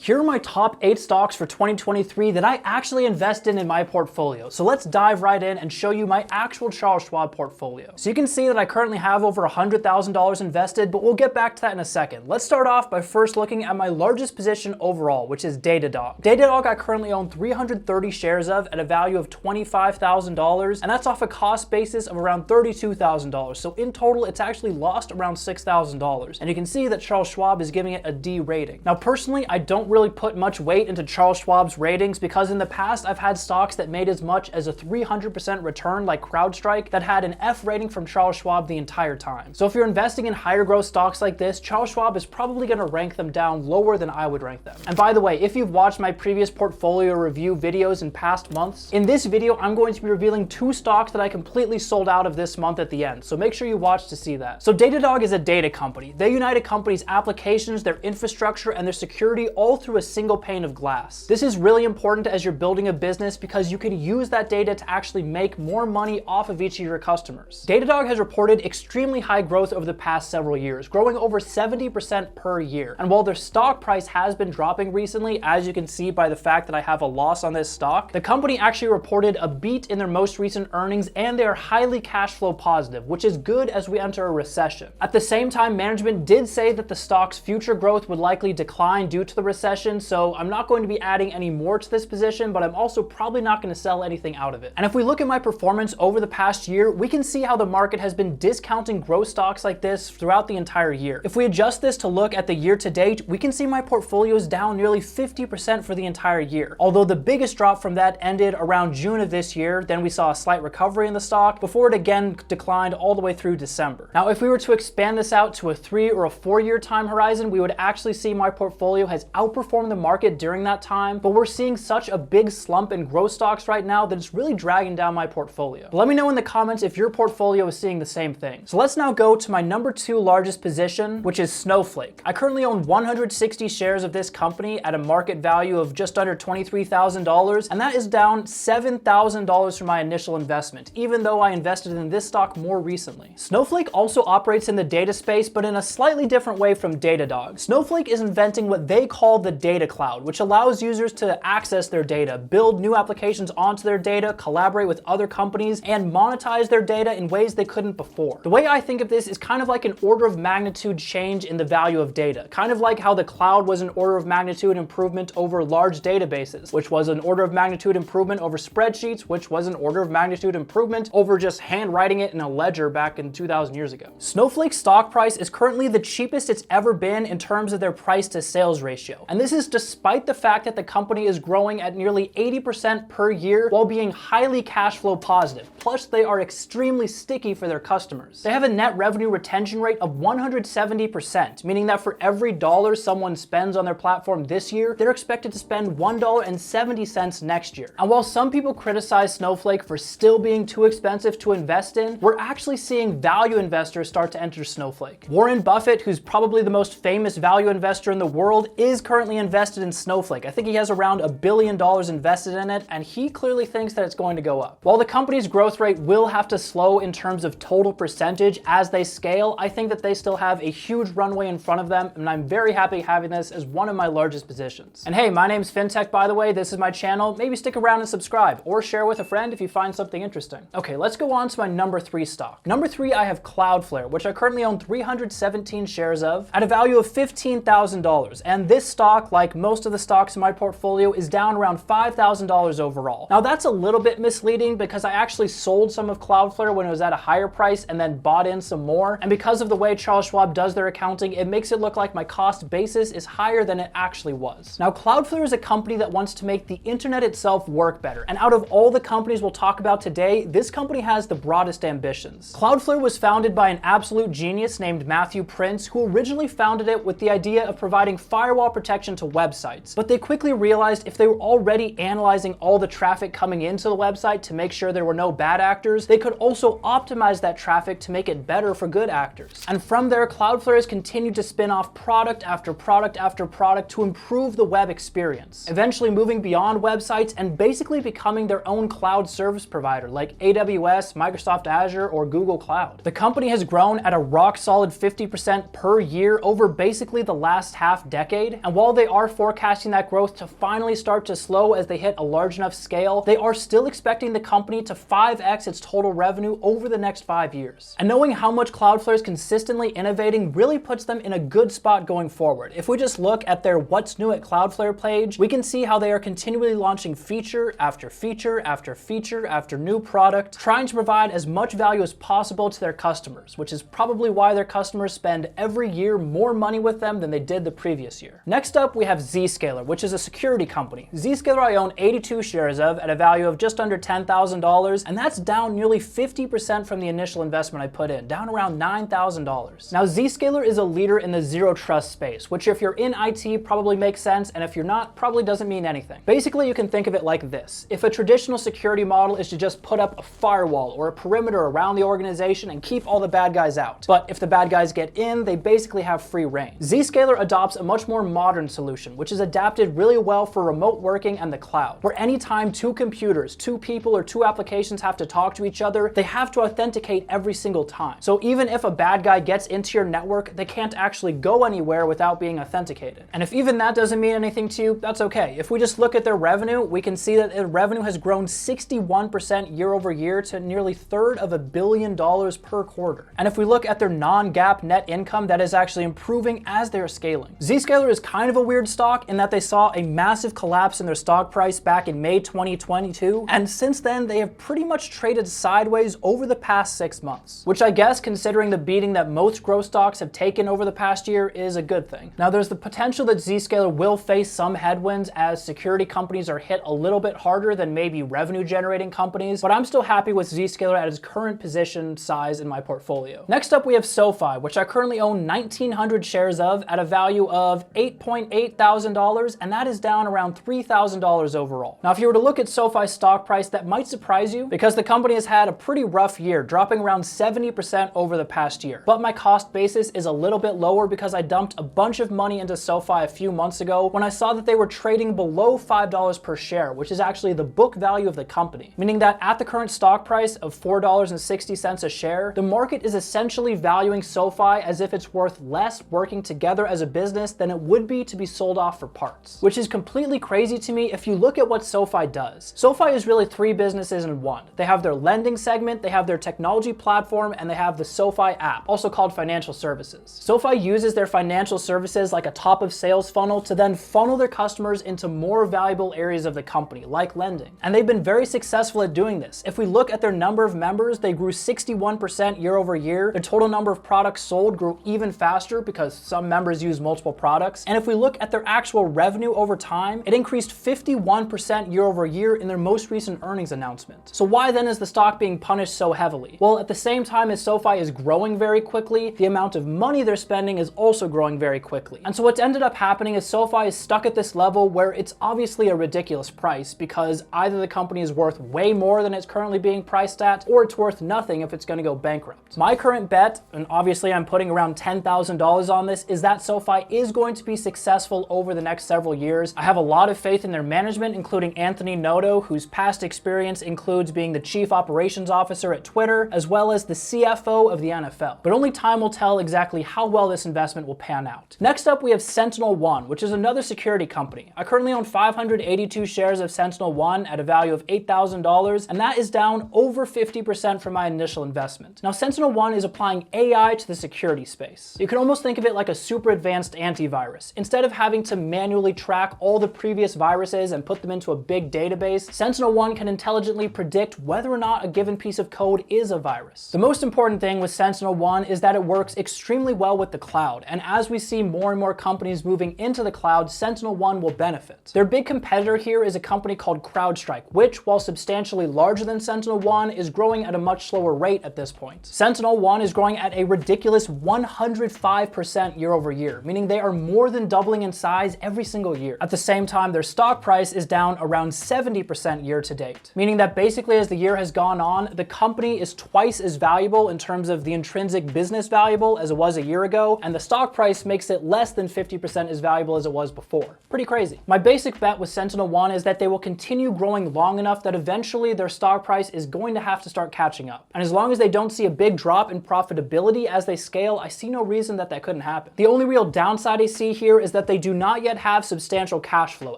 Here are my top 8 stocks for 2023 that I actually invested in my portfolio. So let's dive right in and show you my actual Charles Schwab portfolio. So you can see that I currently have over $100,000 invested, but we'll get back to that in a second. Let's start off by first looking at my largest position overall, which is Datadog. Datadog I currently own 330 shares of at a value of $25,000, and that's off a cost basis of around $32,000. So in total, it's actually lost around $6,000. And you can see that Charles Schwab is giving it a D rating. Now personally, I don't really put much weight into Charles Schwab's ratings because in the past I've had stocks that made as much as a 300% return like CrowdStrike that had an F rating from Charles Schwab the entire time. So if you're investing in higher growth stocks like this, Charles Schwab is probably going to rank them down lower than I would rank them. And by the way, if you've watched my previous portfolio review videos in past months, in this video I'm going to be revealing 2 stocks that I completely sold out of this month at the end. So make sure you watch to see that. So Datadog is a data company. They unite a company's applications, their infrastructure, and their security all through a single pane of glass. This is really important as you're building a business because you could use that data to actually make more money off of each of your customers. Datadog has reported extremely high growth over the past several years, growing over 70% per year. And while their stock price has been dropping recently, as you can see by the fact that I have a loss on this stock, the company actually reported a beat in their most recent earnings and they are highly cash flow positive, which is good as we enter a recession. At the same time, management did say that the stock's future growth would likely decline due to the recession, so I'm not going to be adding any more to this position, but I'm also probably not going to sell anything out of it. And if we look at my performance over the past year, we can see how the market has been discounting growth stocks like this throughout the entire year. If we adjust this to look at the year to date, we can see my portfolio is down nearly 50% for the entire year. Although the biggest drop from that ended around June of this year, then we saw a slight recovery in the stock before it again declined all the way through December. Now, if we were to expand this out to a 3 or a 4 year time horizon, we would actually see my portfolio has outperformed the market during that time, but we're seeing such a big slump in growth stocks right now that it's really dragging down my portfolio. But let me know in the comments if your portfolio is seeing the same thing. So let's now go to my number 2 largest position, which is Snowflake. I currently own 160 shares of this company at a market value of just under $23,000, and that is down $7,000 from my initial investment, even though I invested in this stock more recently. Snowflake also operates in the data space, but in a slightly different way from Datadog. Snowflake is inventing what they call the data cloud, which allows users to access their data, build new applications onto their data, collaborate with other companies, and monetize their data in ways they couldn't before. The way I think of this is kind of like an order of magnitude change in the value of data, kind of like how the cloud was an order of magnitude improvement over large databases, which was an order of magnitude improvement over spreadsheets, which was an order of magnitude improvement over just handwriting it in a ledger back in 2,000 years ago. Snowflake's stock price is currently the cheapest it's ever been in terms of their price to sales ratio. And this is despite the fact that the company is growing at nearly 80% per year while being highly cash flow positive. Plus, they are extremely sticky for their customers. They have a net revenue retention rate of 170%, meaning that for every dollar someone spends on their platform this year, they're expected to spend $1.70 next year. And while some people criticize Snowflake for still being too expensive to invest in, we're actually seeing value investors start to enter Snowflake. Warren Buffett, who's probably the most famous value investor in the world, is currently invested in Snowflake. I think he has around $1 billion invested in it, and he clearly thinks that it's going to go up. While the company's growth rate will have to slow in terms of total percentage as they scale, I think that they still have a huge runway in front of them, and I'm very happy having this as one of my largest positions. And hey, my name's FinTech, by the way. This is my channel. Maybe stick around and subscribe, or share with a friend if you find something interesting. Okay, let's go on to my number 3 stock. Number 3, I have Cloudflare, which I currently own 317 shares of at a value of $15,000. And this stock, like most of the stocks in my portfolio, is down around $5,000 overall. Now that's a little bit misleading because I actually sold some of Cloudflare when it was at a higher price and then bought in some more. And because of the way Charles Schwab does their accounting, it makes it look like my cost basis is higher than it actually was. Now, Cloudflare is a company that wants to make the internet itself work better. And out of all the companies we'll talk about today, this company has the broadest ambitions. Cloudflare was founded by an absolute genius named Matthew Prince, who originally founded it with the idea of providing firewall protection to websites. But they quickly realized if they were already analyzing all the traffic coming into the website to make sure there were no bad actors, they could also optimize that traffic to make it better for good actors. And from there, Cloudflare has continued to spin off product after product after product to improve the web experience, eventually moving beyond websites and basically becoming their own cloud service provider like AWS, Microsoft Azure, or Google Cloud. The company has grown at a rock solid 50% per year over basically the last half decade, and while while they are forecasting that growth to finally start to slow as they hit a large enough scale, they are still expecting the company to 5x its total revenue over the next 5 years. And knowing how much Cloudflare is consistently innovating really puts them in a good spot going forward. If we just look at their What's New at Cloudflare page, we can see how they are continually launching feature after feature after feature after new product, trying to provide as much value as possible to their customers, which is probably why their customers spend every year more money with them than they did the previous year. Next up, we have ZScaler, which is a security company. ZScaler I own 82 shares of at a value of just under $10,000, and that's down nearly 50% from the initial investment I put in, down around $9,000. Now, ZScaler is a leader in the zero trust space, which if you're in IT probably makes sense, and if you're not, probably doesn't mean anything. Basically, you can think of it like this. If a traditional security model is to just put up a firewall or a perimeter around the organization and keep all the bad guys out, but if the bad guys get in, they basically have free reign. ZScaler adopts a much more modern solution, which is adapted really well for remote working and the cloud, where anytime two computers, two people, or two applications have to talk to each other, they have to authenticate every single time. So even if a bad guy gets into your network, they can't actually go anywhere without being authenticated. And if even that doesn't mean anything to you, that's okay. If we just look at their revenue, we can see that their revenue has grown 61% year over year to nearly $350 million per quarter. And if we look at their non-GAAP net income, that is actually improving as they are scaling. Zscaler is kind of a weird stock in that they saw a massive collapse in their stock price back in May 2022, and since then they have pretty much traded sideways over the past 6 months, which I guess, considering the beating that most growth stocks have taken over the past year, is a good thing. Now, there's the potential that Zscaler will face some headwinds as security companies are hit a little bit harder than maybe revenue generating companies, but I'm still happy with Zscaler at its current position size in my portfolio. Next up, we have SoFi, which I currently own 1,900 shares of at a value of $8.8 thousand, and that is down around $3,000 overall. Now, if you were to look at SoFi's stock price, that might surprise you because the company has had a pretty rough year, dropping around 70% over the past year. But my cost basis is a little bit lower because I dumped a bunch of money into SoFi a few months ago when I saw that they were trading below $5 per share, which is actually the book value of the company, meaning that at the current stock price of $4.60 a share, the market is essentially valuing SoFi as if it's worth less working together as a business than it would be to be sold off for parts, which is completely crazy to me if you look at what SoFi does. SoFi is really 3 businesses in one. They have their lending segment, they have their technology platform, and they have the SoFi app, also called financial services. SoFi uses their financial services like a top of sales funnel to then funnel their customers into more valuable areas of the company, like lending. And they've been very successful at doing this. If we look at their number of members, they grew 61% year over year. Their total number of products sold grew even faster because some members use multiple products. And if we look at their actual revenue over time, it increased 51% year over year in their most recent earnings announcement. So why then is the stock being punished so heavily? Well, at the same time as SoFi is growing very quickly, the amount of money they're spending is also growing very quickly. And so what's ended up happening is SoFi is stuck at this level where it's obviously a ridiculous price because either the company is worth way more than it's currently being priced at, or it's worth nothing if it's going to go bankrupt. My current bet, and obviously I'm putting around $10,000 on this, is that SoFi is going to be successful over the next several years. I have a lot of faith in their management, including Anthony Noto, whose past experience includes being the chief operations officer at Twitter, as well as the CFO of the NFL. But only time will tell exactly how well this investment will pan out. Next up, we have Sentinel One, which is another security company. I currently own 582 shares of Sentinel One at a value of $8,000, and that is down over 50% from my initial investment. Now, Sentinel One is applying AI to the security space. You can almost think of it like a super advanced antivirus. Instead of having to manually track all the previous viruses and put them into a big database, Sentinel One can intelligently predict whether or not a given piece of code is a virus. The most important thing with Sentinel One is that it works extremely well with the cloud, and as we see more and more companies moving into the cloud, Sentinel One will benefit. Their big competitor here is a company called CrowdStrike, which, while substantially larger than Sentinel One, is growing at a much slower rate at this point. Sentinel One is growing at a ridiculous 105% year over year, meaning they are more than doubling in size every single year. At the same time, their stock price is down around 70% year to date, meaning that basically as the year has gone on, the company is twice as valuable in terms of the intrinsic business valuable as it was a year ago, and the stock price makes it less than 50% as valuable as it was before. Pretty crazy. My basic bet with Sentinel One is that they will continue growing long enough that eventually their stock price is going to have to start catching up. And as long as they don't see a big drop in profitability as they scale, I see no reason that couldn't happen. The only real downside I see here is that that they do not yet have substantial cash flow,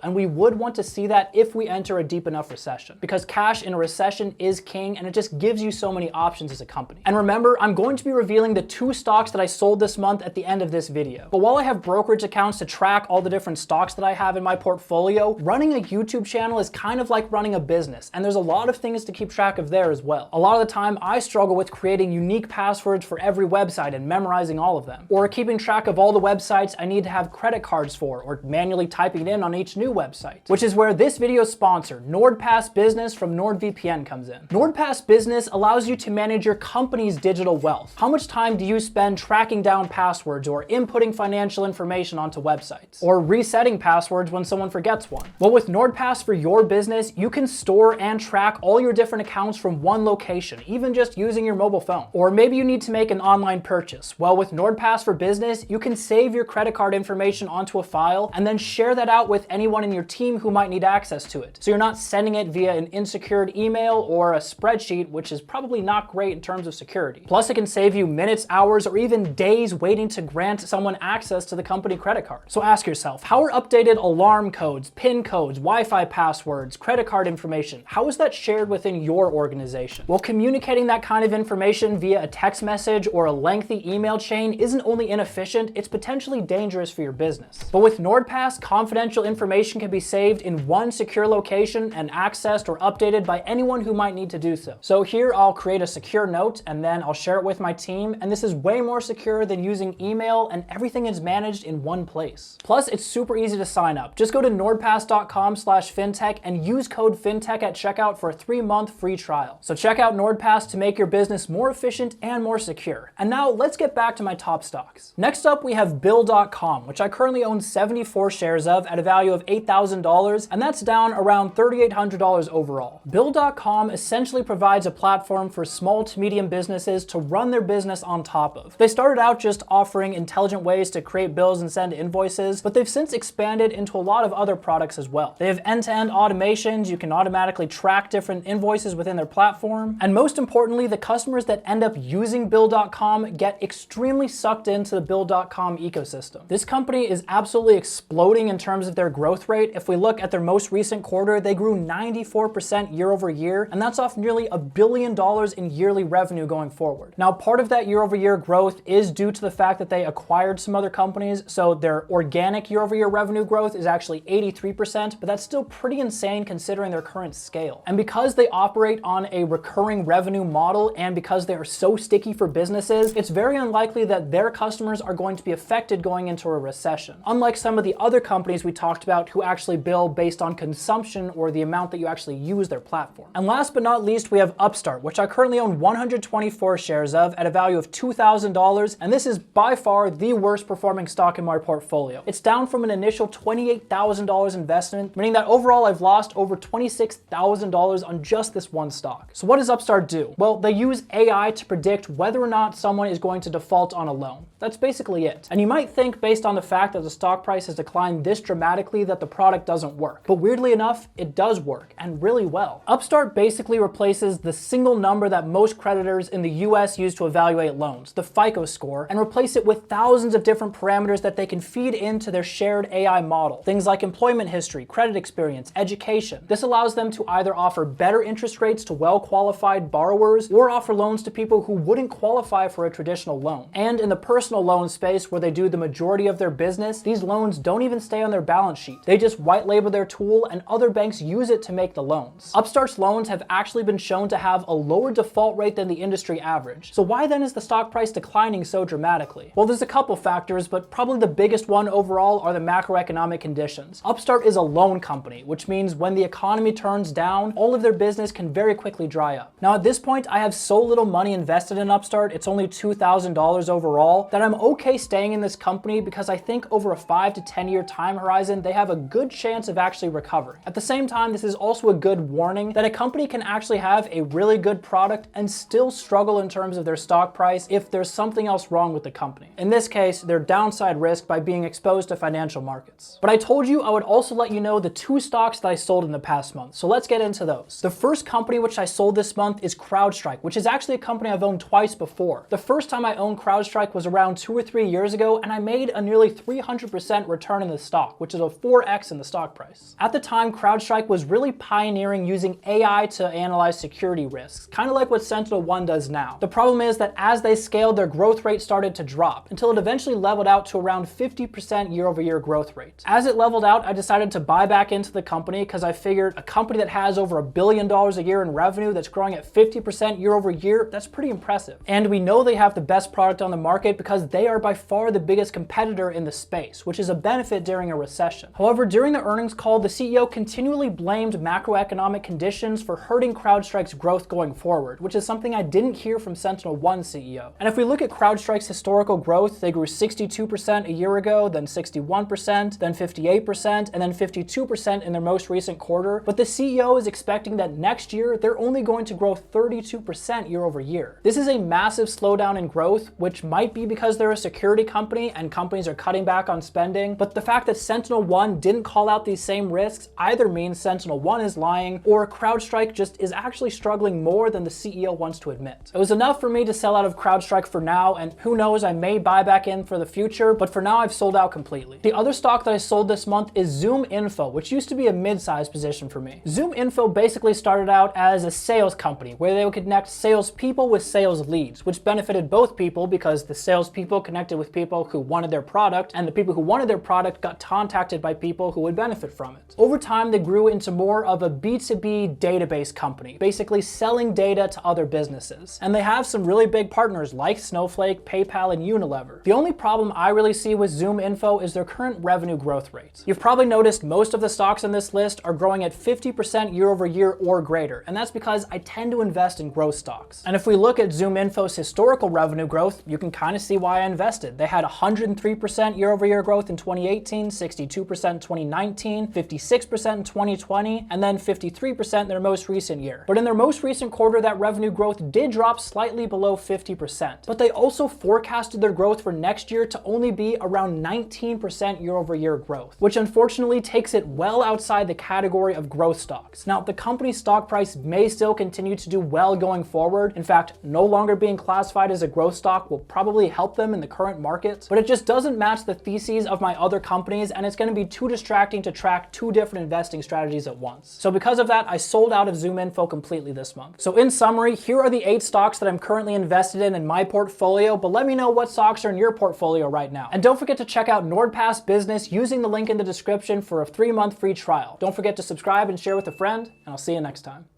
and we would want to see that if we enter a deep enough recession, because cash in a recession is king and it just gives you so many options as a company. And remember, I'm going to be revealing the 2 stocks that I sold this month at the end of this video. But while I have brokerage accounts to track all the different stocks that I have in my portfolio, running a YouTube channel is kind of like running a business, and there's a lot of things to keep track of there as well. A lot of the time, I struggle with creating unique passwords for every website and memorizing all of them, or keeping track of all the websites I need to have credit cards for, or manually typing it in on each new website, which is where this video's sponsor, NordPass Business from NordVPN, comes in. NordPass Business allows you to manage your company's digital wealth. How much time do you spend tracking down passwords or inputting financial information onto websites, or resetting passwords when someone forgets one? Well, with NordPass for your business, you can store and track all your different accounts from one location, even just using your mobile phone. Or maybe you need to make an online purchase. Well, with NordPass for Business, you can save your credit card information onto a file and then share that out with anyone in your team who might need access to it. So you're not sending it via an insecure email or a spreadsheet, which is probably not great in terms of security. Plus, it can save you minutes, hours, or even days waiting to grant someone access to the company credit card. So ask yourself, how are updated alarm codes, PIN codes, Wi-Fi passwords, credit card information, how is that shared within your organization? Well, communicating that kind of information via a text message or a lengthy email chain isn't only inefficient, it's potentially dangerous for your business. But with NordPass, confidential information can be saved in one secure location and accessed or updated by anyone who might need to do so. So here I'll create a secure note and then I'll share it with my team, and this is way more secure than using email, and everything is managed in one place. Plus, it's super easy to sign up. Just go to nordpass.com/fintech and use code FINTECH at checkout for a 3-month free trial. So check out NordPass to make your business more efficient and more secure. And now let's get back to my top stocks. Next up, we have Bill.com, which I currently own 74 shares of at a value of $8,000, and that's down around $3,800 overall. Bill.com essentially provides a platform for small to medium businesses to run their business on top of. They started out just offering intelligent ways to create bills and send invoices, but they've since expanded into a lot of other products as well. They have end-to-end automations, you can automatically track different invoices within their platform, and most importantly, the customers that end up using Bill.com get extremely sucked into the Bill.com ecosystem. This company is absolutely exploding in terms of their growth rate. If we look at their most recent quarter, they grew 94% year over year, and that's off nearly $1 billion in yearly revenue going forward. Now, part of that year over year growth is due to the fact that they acquired some other companies, so their organic year over year revenue growth is actually 83%, but that's still pretty insane considering their current scale. And because they operate on a recurring revenue model, and because they are so sticky for businesses, it's very unlikely that their customers are going to be affected going into a recession. Unlike some of the other companies we talked about who actually bill based on consumption or the amount that you actually use their platform. And last but not least, we have Upstart, which I currently own 124 shares of at a value of $2,000, and this is by far the worst performing stock in my portfolio. It's down from an initial $28,000 investment, meaning that overall I've lost over $26,000 on just this one stock. So what does Upstart do? Well, they use AI to predict whether or not someone is going to default on a loan. That's basically it. And you might think, based on the fact that the stock price has declined this dramatically, that the product doesn't work. But weirdly enough, it does work, and really well. Upstart basically replaces the single number that most creditors in the US use to evaluate loans, the FICO score, and replace it with thousands of different parameters that they can feed into their shared AI model. Things like employment history, credit experience, education. This allows them to either offer better interest rates to well-qualified borrowers or offer loans to people who wouldn't qualify for a traditional loan. And in the personal loan space, where they do the majority of their business, these loans don't even stay on their balance sheet. They just white label their tool and other banks use it to make the loans. Upstart's loans have actually been shown to have a lower default rate than the industry average. So why then is the stock price declining so dramatically? Well, there's a couple factors, but probably the biggest one overall are the macroeconomic conditions. Upstart is a loan company, which means when the economy turns down, all of their business can very quickly dry up. Now at this point, I have so little money invested in Upstart, it's only $2,000 overall, that I'm okay staying in this company because I think over a 5 to 10 year time horizon, they have a good chance of actually recovering. At the same time, this is also a good warning that a company can actually have a really good product and still struggle in terms of their stock price if there's something else wrong with the company. In this case, their downside risk by being exposed to financial markets. But I told you I would also let you know the 2 stocks that I sold in the past month, so let's get into those. The first company which I sold this month is CrowdStrike, which is actually a company I've owned twice before. The first time I owned CrowdStrike was around 2 or 3 years ago, and I made a nearly 300% 200% return in the stock, which is a 4x in the stock price. At the time, CrowdStrike was really pioneering using AI to analyze security risks, kind of like what SentinelOne does now. The problem is that as they scaled, their growth rate started to drop until it eventually leveled out to around 50% year-over-year growth rate. As it leveled out, I decided to buy back into the company because I figured a company that has over $1 billion a year in revenue that's growing at 50% year-over-year, that's pretty impressive. And we know they have the best product on the market because they are by far the biggest competitor in the space, which is a benefit during a recession. However, during the earnings call, the CEO continually blamed macroeconomic conditions for hurting CrowdStrike's growth going forward, which is something I didn't hear from SentinelOne CEO. And if we look at CrowdStrike's historical growth, they grew 62% a year ago, then 61%, then 58%, and then 52% in their most recent quarter. But the CEO is expecting that next year, they're only going to grow 32% year over year. This is a massive slowdown in growth, which might be because they're a security company and companies are cutting back on spending. But the fact that SentinelOne didn't call out these same risks either means SentinelOne is lying or CrowdStrike just is actually struggling more than the CEO wants to admit. It was enough for me to sell out of CrowdStrike for now, and who knows, I may buy back in for the future, but for now I've sold out completely. The other stock that I sold this month is ZoomInfo, which used to be a mid-sized position for me. ZoomInfo basically started out as a sales company where they would connect salespeople with sales leads, which benefited both people because the salespeople connected with people who wanted their product, and the people who wanted their product got contacted by people who would benefit from it. Over time, they grew into more of a B2B database company, basically selling data to other businesses. And they have some really big partners like Snowflake, PayPal, and Unilever. The only problem I really see with ZoomInfo is their current revenue growth rate. You've probably noticed most of the stocks on this list are growing at 50% year over year or greater, and that's because I tend to invest in growth stocks. And if we look at ZoomInfo's historical revenue growth, you can kind of see why I invested. They had 103% year over year growth in 2018, 62% in 2019, 56% in 2020, and then 53% in their most recent year. But in their most recent quarter, that revenue growth did drop slightly below 50%. But they also forecasted their growth for next year to only be around 19% year over year growth, which unfortunately takes it well outside the category of growth stocks. Now, the company's stock price may still continue to do well going forward. In fact, no longer being classified as a growth stock will probably help them in the current market, but it just doesn't match the theses of my other companies, and it's going to be too distracting to track two different investing strategies at once. So because of that, I sold out of ZoomInfo completely this month. So in summary, here are the 8 stocks that I'm currently invested in my portfolio, but let me know what stocks are in your portfolio right now. And don't forget to check out NordPass Business using the link in the description for a 3-month free trial. Don't forget to subscribe and share with a friend, and I'll see you next time.